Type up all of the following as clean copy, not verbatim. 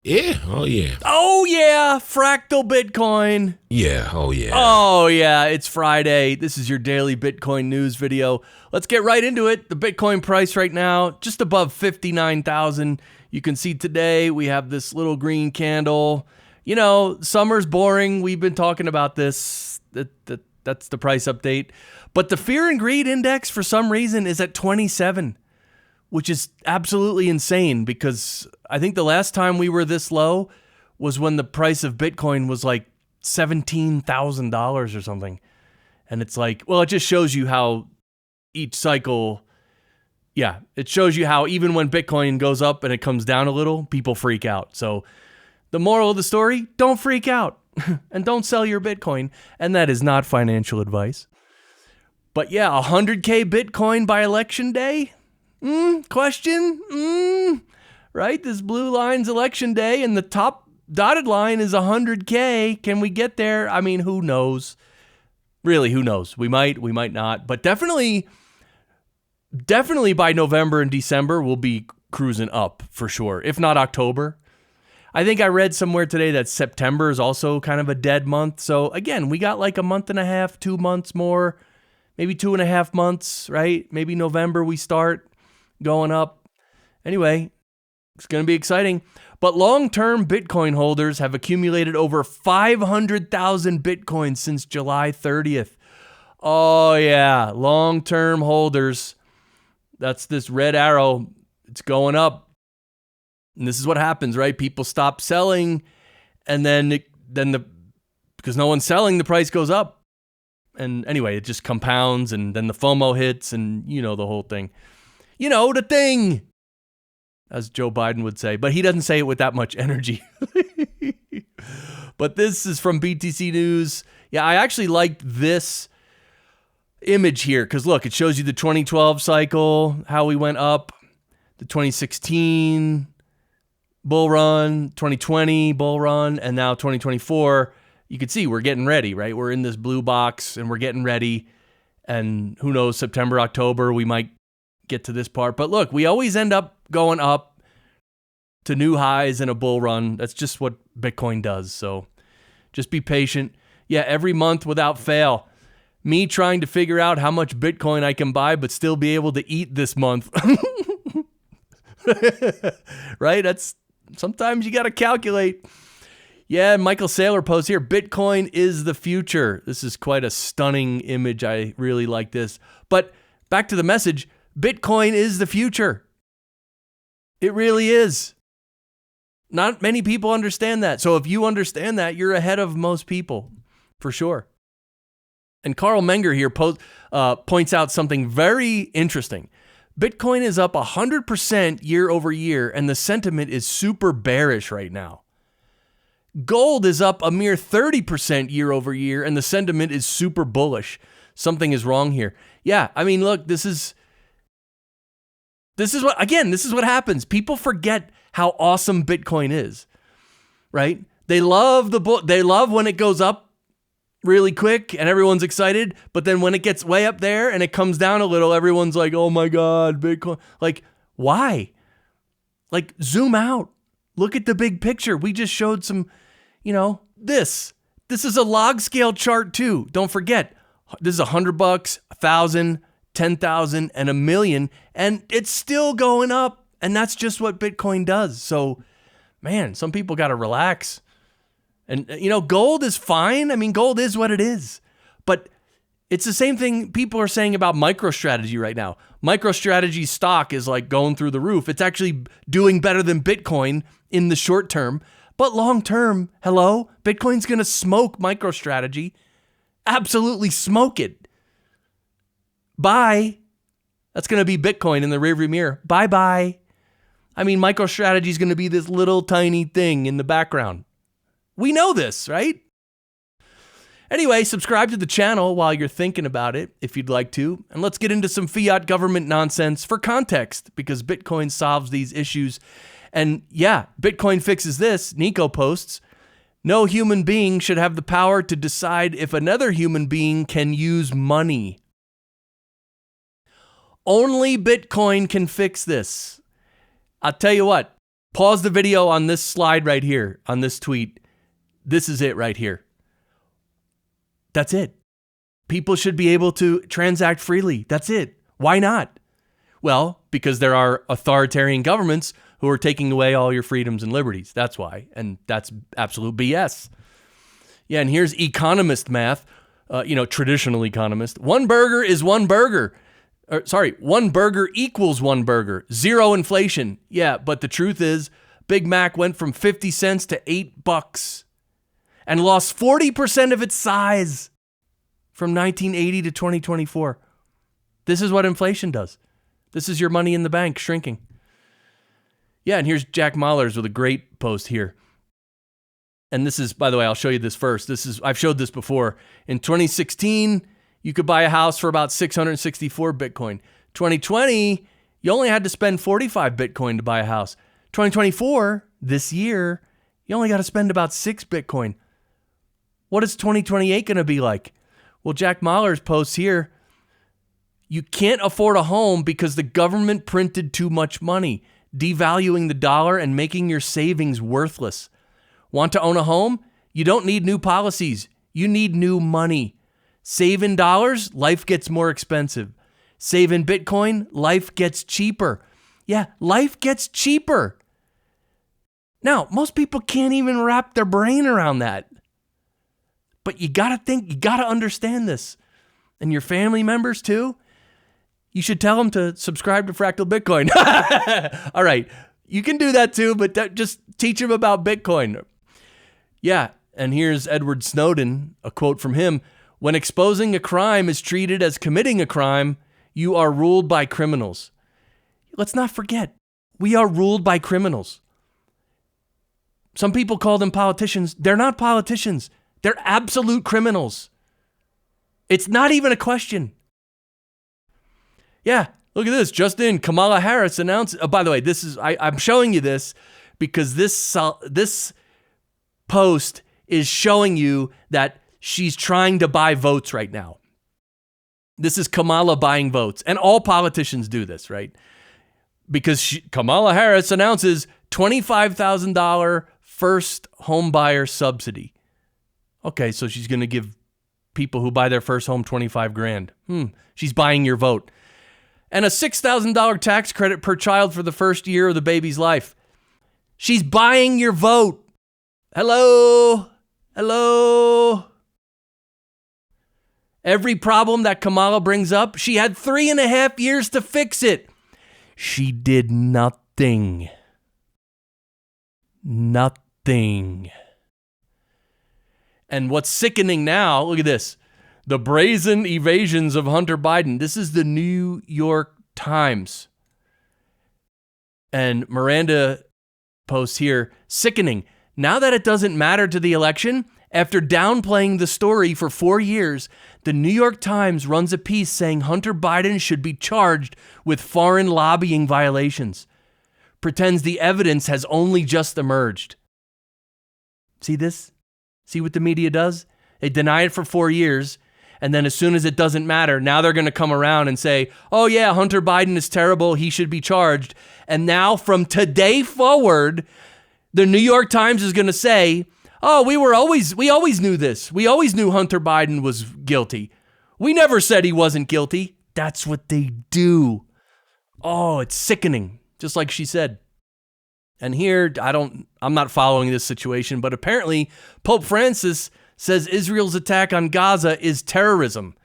Yeah. Oh, yeah. Oh, yeah. Fractal Bitcoin. Yeah. Oh, yeah. Oh, yeah. It's Friday. This is your daily Bitcoin news video. Let's get right into it. The Bitcoin price right now, just above 59,000. You can see today we have this little green candle. You know, summer's boring. We've been talking about this. That's the price update. But the fear and greed index, for some reason, is at 27. Which is absolutely insane because I think the last time we were this low was when the price of Bitcoin was like $17,000 or something. And it's like, well, it just shows you how each cycle, it shows you how even when Bitcoin goes up and it comes down a little, people freak out. So the moral of the story, don't freak out and don't sell your Bitcoin. And that is not financial advice. But yeah, 100K Bitcoin by election day? Question? Right? This blue line's election day and the top dotted line is 100K. Can we get there? I mean, who knows? Really, who knows? We might not. But definitely by November and December, we'll be cruising up for sure. If not October. I think I read somewhere today that September is also kind of a dead month. So again, we got like a month and a half, 2 months more, maybe 2.5 months, right? Maybe November we start going up. Anyway, it's going to be exciting. But long-term Bitcoin holders have accumulated over 500,000 Bitcoins since July 30th. Oh, yeah. Long-term holders. That's this red arrow. It's going up. And this is what happens, right? People stop selling, and because no one's selling, the price goes up. And anyway, it just compounds, and then the FOMO hits, and you know the whole thing. You know, the thing, as Joe Biden would say, but he doesn't say it with that much energy. But this is from BTC News. Yeah, I actually liked this image here because look, it shows you the 2012 cycle, how we went up, the 2016 bull run, 2020 bull run, and now 2024. You can see we're getting ready, right? We're in this blue box and we're getting ready. And who knows, September, October, we might get to this part. But look, we always end up going up to new highs in a bull run. That's just what Bitcoin does. So just be patient. Yeah, every month without fail. Me trying to figure out how much Bitcoin I can buy but still be able to eat this month. Right? That's sometimes you got to calculate. Yeah, Michael Saylor posts here, Bitcoin is the future. This is quite a stunning image. I really like this. But back to the message, Bitcoin is the future. It really is. Not many people understand that. So if you understand that, you're ahead of most people, for sure. And Carl Menger here points out something very interesting. Bitcoin is up 100% year over year, and the sentiment is super bearish right now. Gold is up a mere 30% year over year, and the sentiment is super bullish. Something is wrong here. Yeah, I mean, look, this is what happens. People forget how awesome Bitcoin is, right? They love when it goes up really quick and everyone's excited, but then when it gets way up there and it comes down a little, everyone's like, "Oh my God, Bitcoin." Like, why? Like, zoom out. Look at the big picture. We just showed some, this. This is a log scale chart too. Don't forget, this is $100, 1,000, 10,000, and 1,000,000, and it's still going up. And that's just what Bitcoin does. So, man, some people got to relax. And, gold is fine. I mean, gold is what it is. But it's the same thing people are saying about MicroStrategy right now. MicroStrategy stock is like going through the roof. It's actually doing better than Bitcoin in the short term. But long term, hello, Bitcoin's going to smoke MicroStrategy. Absolutely smoke it. Bye. That's going to be Bitcoin in the rearview mirror. Bye-bye. I mean, MicroStrategy is going to be this little tiny thing in the background. We know this, right? Anyway, subscribe to the channel while you're thinking about it, if you'd like to. And let's get into some fiat government nonsense for context, because Bitcoin solves these issues. And yeah, Bitcoin fixes this. Nico posts, no human being should have the power to decide if another human being can use money. Only Bitcoin can fix this. I'll tell you what, Pause the video on this slide right here, on this tweet. This is it right here. That's it. People should be able to transact freely. That's it. Why not? Well, because there are authoritarian governments who are taking away all your freedoms and liberties. That's why. And that's absolute BS. Yeah, and here's economist math, traditional economist. One burger is one burger. One burger equals one burger. Zero inflation. Yeah, but the truth is, Big Mac went from 50 cents to $8 and lost 40% of its size from 1980 to 2024. This is what inflation does. This is your money in the bank shrinking. Yeah, and here's Jack Mallers with a great post here. And this is, by the way, I'll show you this first. I've showed this before. In 2016, you could buy a house for about 664 Bitcoin. 2020, you only had to spend 45 Bitcoin to buy a house. 2024, this year, you only got to spend about 6 Bitcoin. What is 2028 going to be like? Well, Jack Mallers posts here, you can't afford a home because the government printed too much money, devaluing the dollar and making your savings worthless. Want to own a home? You don't need new policies. You need new money. Save in dollars, life gets more expensive. Save in Bitcoin, life gets cheaper. Yeah, life gets cheaper. Now, most people can't even wrap their brain around that. But you got to understand this. And your family members too. You should tell them to subscribe to Fractal Bitcoin. All right. You can do that too, but just teach them about Bitcoin. Yeah. And here's Edward Snowden, a quote from him. When exposing a crime is treated as committing a crime, you are ruled by criminals. Let's not forget, we are ruled by criminals. Some people call them politicians. They're not politicians. They're absolute criminals. It's not even a question. Yeah, look at this. Just in, Kamala Harris announced. By the way, I'm showing you this because this post is showing you that she's trying to buy votes right now. This is Kamala buying votes, and all politicians do this, right? Because Kamala Harris announces $25,000 first home buyer subsidy. Okay, so she's going to give people who buy their first home $25,000. She's buying your vote. And a $6,000 tax credit per child for the first year of the baby's life. She's buying your vote. Hello? Every problem that Kamala brings up, she had 3.5 years to fix it. She did nothing. Nothing. And what's sickening now, look at this. The brazen evasions of Hunter Biden. This is the New York Times. And Miranda posts here, sickening. Now that it doesn't matter to the election, after downplaying the story for 4 years, the New York Times runs a piece saying Hunter Biden should be charged with foreign lobbying violations. Pretends the evidence has only just emerged. See this? See what the media does? They deny it for 4 years. And then as soon as it doesn't matter, now they're going to come around and say, oh yeah, Hunter Biden is terrible. He should be charged. And now from today forward, the New York Times is going to say, oh, we always knew this. We always knew Hunter Biden was guilty. We never said he wasn't guilty. That's what they do. Oh, it's sickening. Just like she said. And here, I'm not following this situation, but apparently Pope Francis says Israel's attack on Gaza is terrorism.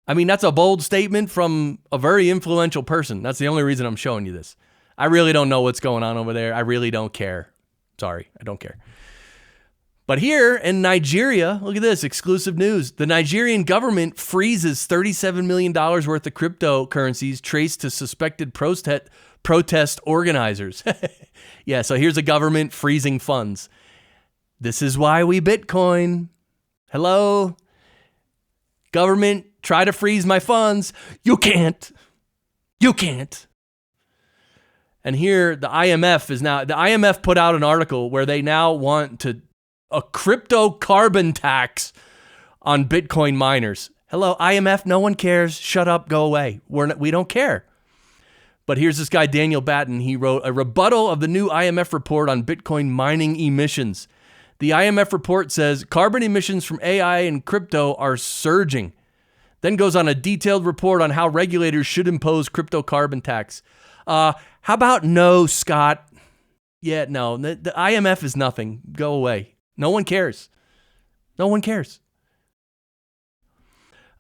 I mean, that's a bold statement from a very influential person. That's the only reason I'm showing you this. I really don't know what's going on over there. I really don't care. Sorry, I don't care. But here in Nigeria, look at this, exclusive news. The Nigerian government freezes $37 million worth of cryptocurrencies traced to suspected protest organizers. Yeah, so here's a government freezing funds. This is why we Bitcoin. Hello? Government, try to freeze my funds. You can't. You can't. And here the IMF put out an article where they now want a crypto carbon tax on Bitcoin miners. Hello, IMF, no one cares. Shut up, go away. We don't care. But here's this guy, Daniel Batten. He wrote a rebuttal of the new IMF report on Bitcoin mining emissions. The IMF report says carbon emissions from AI and crypto are surging. Then goes on a detailed report on how regulators should impose crypto carbon tax. How about no, Scott? Yeah, no, the IMF is nothing. Go away. No one cares. No one cares.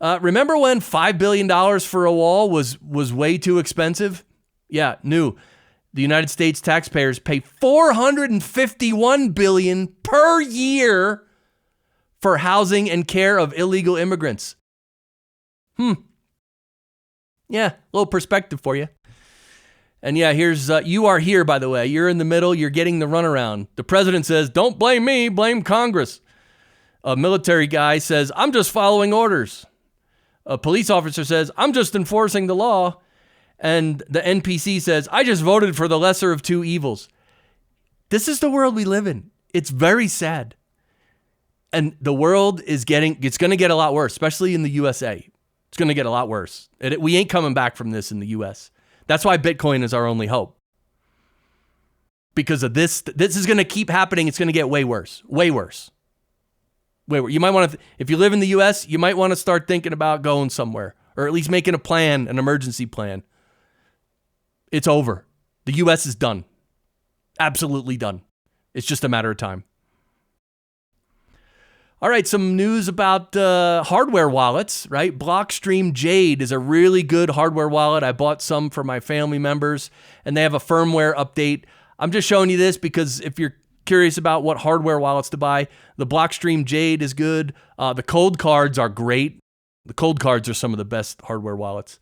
Remember when $5 billion for a wall was way too expensive? Yeah, new. The United States taxpayers pay $451 billion per year for housing and care of illegal immigrants. Yeah, a little perspective for you. And yeah, here's, you are here, by the way. You're in the middle. You're getting the runaround. The president says, don't blame me, blame Congress. A military guy says, I'm just following orders. A police officer says, I'm just enforcing the law. And the NPC says, I just voted for the lesser of two evils. This is the world we live in. It's very sad. And the world it's going to get a lot worse, especially in the USA. It's going to get a lot worse. We ain't coming back from this in the US. That's why Bitcoin is our only hope. Because of this is going to keep happening. It's going to get way worse. Way worse. Way worse. You might want to, if you live in the US, you might want to start thinking about going somewhere, or at least making a plan, an emergency plan. It's over. The US is done. Absolutely done. It's just a matter of time. All right, some news about hardware wallets, right? Blockstream Jade is a really good hardware wallet. I bought some for my family members, and they have a firmware update. I'm just showing you this because if you're curious about what hardware wallets to buy, the Blockstream Jade is good. The cold cards are great. The cold cards are some of the best hardware wallets.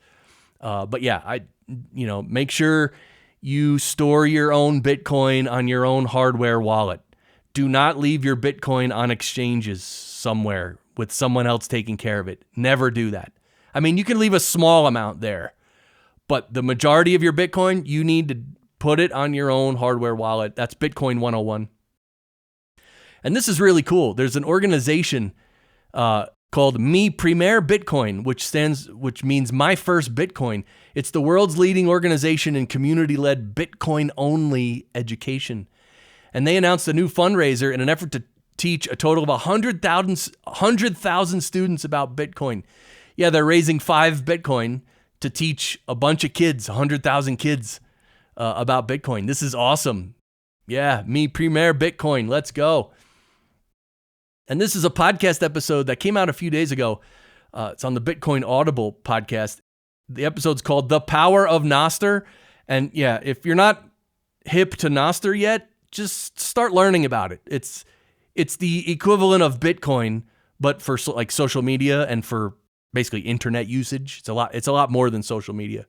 But yeah, make sure you store your own Bitcoin on your own hardware wallet. Do not leave your Bitcoin on exchanges somewhere with someone else taking care of it. Never do that. I mean, you can leave a small amount there, but the majority of your Bitcoin, you need to put it on your own hardware wallet. That's Bitcoin 101. And this is really cool. There's an organization called Mi Primer Bitcoin, which means my first Bitcoin. It's the world's leading organization in community-led Bitcoin-only education. And they announced a new fundraiser in an effort to teach a total of 100,000 students about Bitcoin. Yeah, they're raising 5 Bitcoin to teach a bunch of kids, 100,000 kids, about Bitcoin. This is awesome. Yeah, Mi Primer Bitcoin. Let's go. And this is a podcast episode that came out a few days ago. It's on the Bitcoin Audible podcast. The episode's called The Power of Nostr. And yeah, if you're not hip to Nostr yet, just start learning about it. It's the equivalent of Bitcoin, but for like social media and for basically internet usage. It's a lot more than social media.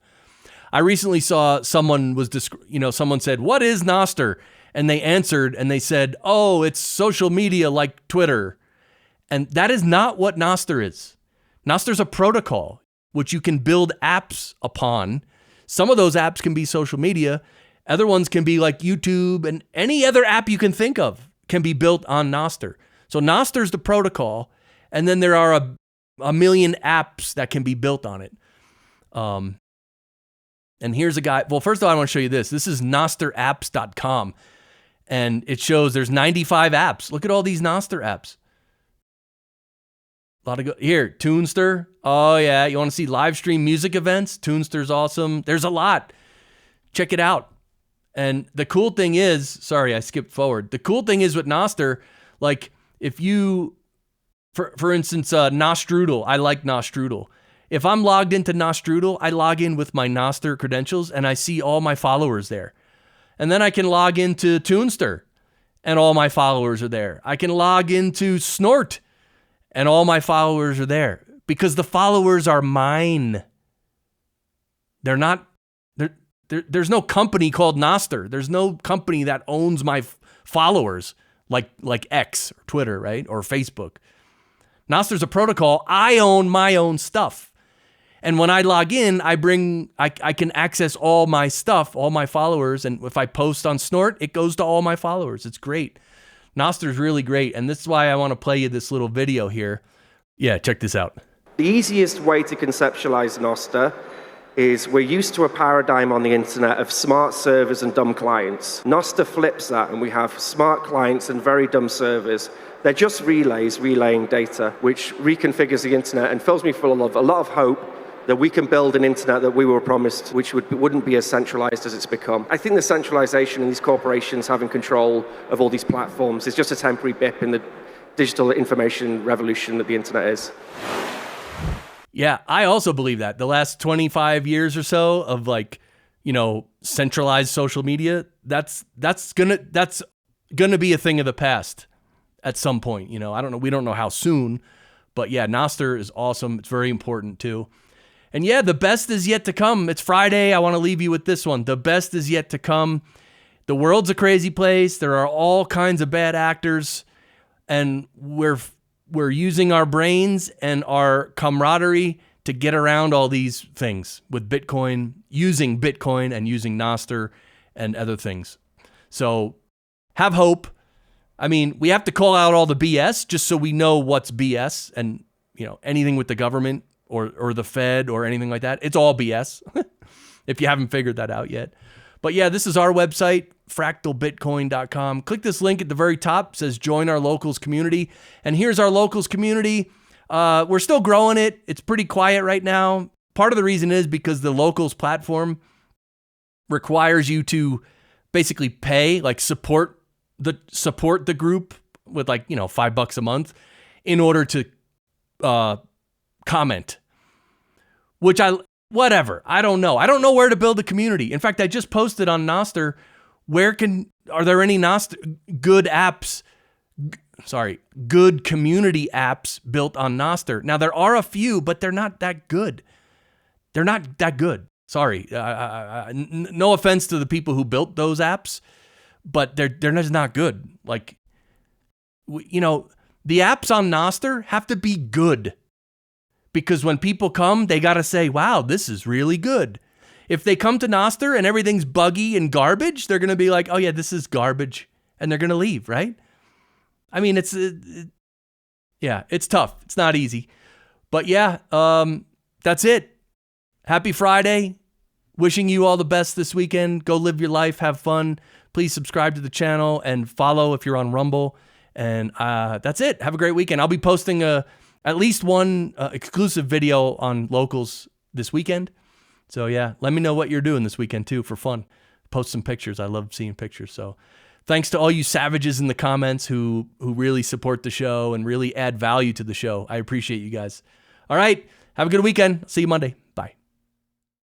I recently saw someone said, "What is Nostr?" And they answered and they said, "Oh, it's social media like Twitter." And that is not what Nostr is. Nostr's a protocol which you can build apps upon. Some of those apps can be social media. Other ones can be like YouTube, and any other app you can think of can be built on Nostr. So Nostr's the protocol, and then there are a million apps that can be built on it. And here's a guy. Well, first of all, I want to show you this. This is nostrapps.com, and it shows there's 95 apps. Look at all these Nostr apps. Here, Tunester. Oh yeah, you want to see live stream music events? Tunester's awesome. There's a lot. Check it out. And the cool thing is, sorry, I skipped forward. The cool thing is with Nostr, like if you, for instance, Nostrudel, I like Nostrudel. If I'm logged into Nostrudel, I log in with my Nostr credentials and I see all my followers there. And then I can log into Tunester and all my followers are there. I can log into Snort and all my followers are there because the followers are mine. They're not, there's no company called Nostr. There's no company that owns my followers like X or Twitter, right? Or Facebook. Nostr's a protocol. I own my own stuff. And when I log in, I can access all my stuff, all my followers. And if I post on Snort, it goes to all my followers. It's great. Nostr's really great. And this is why I want to play you this little video here. Yeah, check this out. The easiest way to conceptualize Nostr is we're used to a paradigm on the internet of smart servers and dumb clients. Nostr flips that, and we have smart clients and very dumb servers. They're just relays relaying data, which reconfigures the internet and fills me full of a lot of hope that we can build an internet that we were promised, which wouldn't be as centralized as it's become. I think the centralization in these corporations having control of all these platforms is just a temporary blip in the digital information revolution that the internet is. Yeah, I also believe that. The last 25 years or so of centralized social media, that's gonna be a thing of the past at some point. I don't know. We don't know how soon, but yeah, Nostr is awesome. It's very important too. And yeah, the best is yet to come. It's Friday. I want to leave you with this one. The best is yet to come. The world's a crazy place. There are all kinds of bad actors, and we're using our brains and our camaraderie to get around all these things with Bitcoin, using Bitcoin and using Nostr and other things. So have hope. I mean, we have to call out all the BS just so we know what's BS, and anything with the government or the Fed or anything like that, it's all BS if you haven't figured that out yet. But yeah, this is our website, fractalbitcoin.com. Click this link at the very top. It says join our locals community. And here's our locals community. We're still growing it. It's pretty quiet right now. Part of the reason is because the locals platform requires you to basically pay, support the group with $5 a month in order to comment, which whatever. I don't know. I don't know where to build a community. In fact, I just posted on Nostr, are there any good community apps built on Nostr? Now, there are a few, but they're not that good. They're not that good. Sorry. No offense to the people who built those apps, but they're just not good. The apps on Nostr have to be good. Because when people come, they got to say, wow, this is really good. If they come to Nostr and everything's buggy and garbage, they're going to be like, oh yeah, this is garbage. And they're going to leave, right? I mean, it's tough. It's not easy. But yeah, that's it. Happy Friday. Wishing you all the best this weekend. Go live your life. Have fun. Please subscribe to the channel and follow if you're on Rumble. And that's it. Have a great weekend. I'll be posting at least one exclusive video on locals this weekend. So yeah, let me know what you're doing this weekend too for fun. Post some pictures. I love seeing pictures. So thanks to all you savages in the comments who really support the show and really add value to the show. I appreciate you guys. All right, have a good weekend. See you Monday.